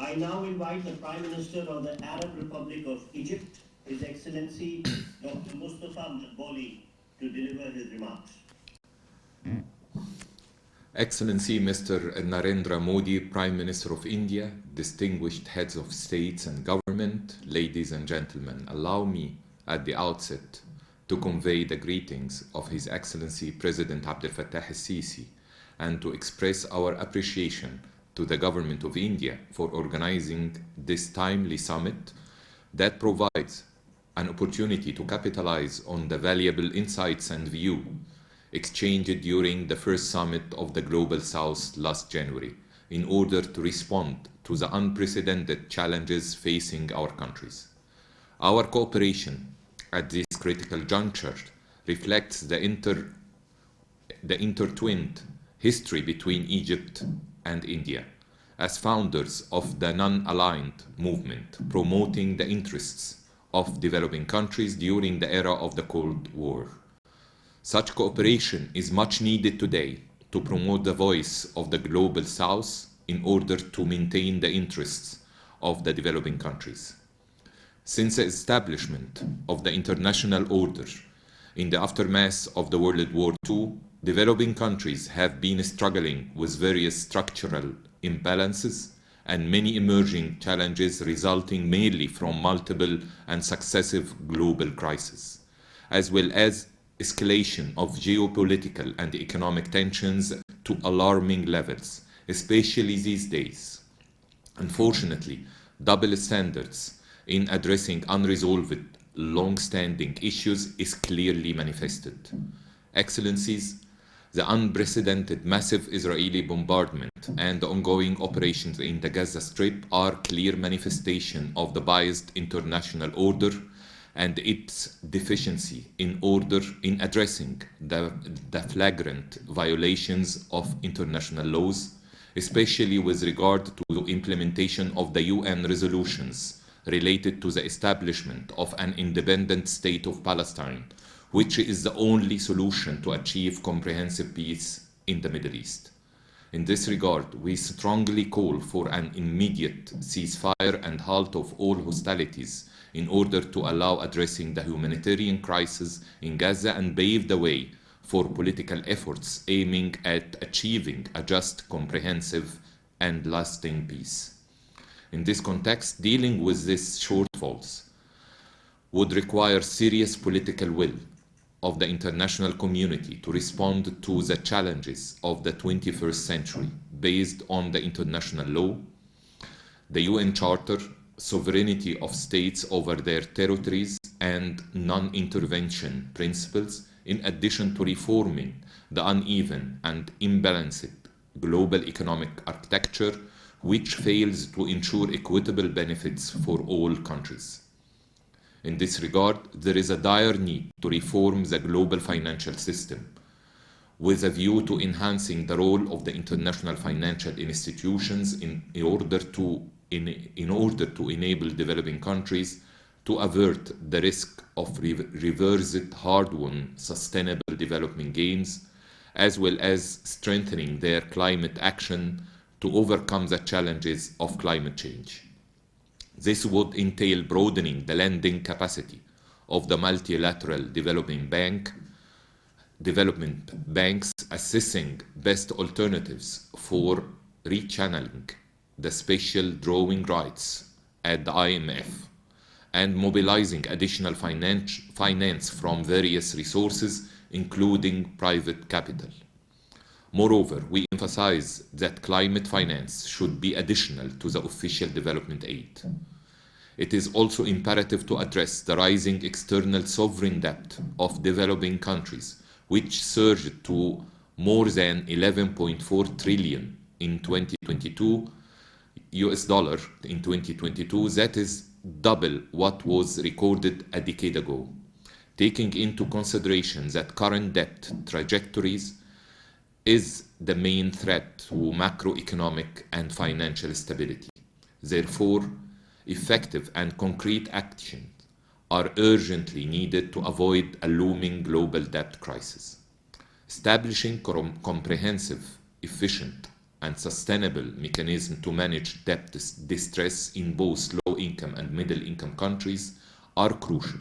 I now invite the Prime Minister of the Arab Republic of Egypt, His Excellency Dr. Mustafa Mdboli, to deliver his remarks. Excellency Mr. Narendra Modi, Prime Minister of India, distinguished heads of states and government, ladies and gentlemen, allow me at the outset to convey the greetings of His Excellency President Abdel Fattah al-Sisi and to express our appreciation to the Government of India for organizing this timely summit that provides an opportunity to capitalize on the valuable insights and views exchanged during the first summit of the Global South last January in order to respond to the unprecedented challenges facing our countries. Our cooperation at this critical juncture reflects the intertwined history between Egypt and India as founders of the non-aligned movement promoting the interests of developing countries during the era of the Cold War. Such cooperation is much needed today to promote the voice of the Global South in order to maintain the interests of the developing countries. Since the establishment of the international order in the aftermath of the World War II, developing countries have been struggling with various structural imbalances and many emerging challenges resulting mainly from multiple and successive global crises, as well as escalation of geopolitical and economic tensions to alarming levels, especially these days. Unfortunately, double standards in addressing unresolved, long-standing issues is clearly manifested. Excellencies, the unprecedented massive Israeli bombardment and the ongoing operations in the Gaza Strip are clear manifestation of the biased international order and its deficiency in addressing the flagrant violations of international laws, especially with regard to the implementation of the UN resolutions related to the establishment of an independent state of Palestine, which is the only solution to achieve comprehensive peace in the Middle East. In this regard, we strongly call for an immediate ceasefire and halt of all hostilities in order to allow addressing the humanitarian crisis in Gaza and pave the way for political efforts aiming at achieving a just, comprehensive, and lasting peace. In this context, dealing with these shortfalls would require serious political will of the international community to respond to the challenges of the 21st century based on the international law, the UN Charter, sovereignty of states over their territories, and non-intervention principles, in addition to reforming the uneven and imbalanced global economic architecture, which fails to ensure equitable benefits for all countries. In this regard, there is a dire need to reform the global financial system with a view to enhancing the role of the international financial institutions in order to enable developing countries to avert the risk of reversed hard-won sustainable development gains, as well as strengthening their climate action to overcome the challenges of climate change. This would entail broadening the lending capacity of the multilateral development banks, assessing best alternatives for rechanneling the special drawing rights at the IMF, and mobilizing additional finance from various resources, including private capital. Moreover, we emphasize that climate finance should be additional to the official development aid. It is also imperative to address the rising external sovereign debt of developing countries, which surged to more than 11.4 trillion in 2022 US dollar in 2022. That is double what was recorded a decade ago. Taking into consideration that current debt trajectories is the main threat to macroeconomic and financial stability. Therefore, effective and concrete actions are urgently needed to avoid a looming global debt crisis. Establishing comprehensive, efficient, and sustainable mechanism to manage debt distress in both low-income and middle-income countries are crucial.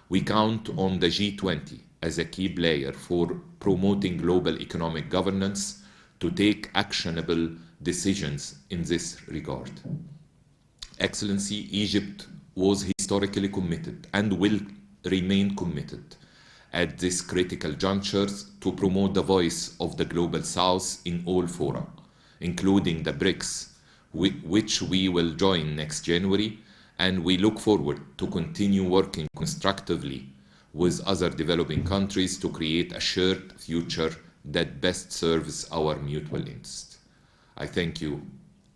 We count on the G20 as a key player for promoting global economic governance to take actionable decisions in this regard. Excellency, Egypt was historically committed and will remain committed at this critical juncture to promote the voice of the Global South in all fora, including the BRICS, which we will join next January, and we look forward to continue working constructively with other developing countries to create a shared future that best serves our mutual interest. I thank you,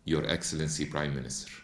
Your Excellency Prime Minister.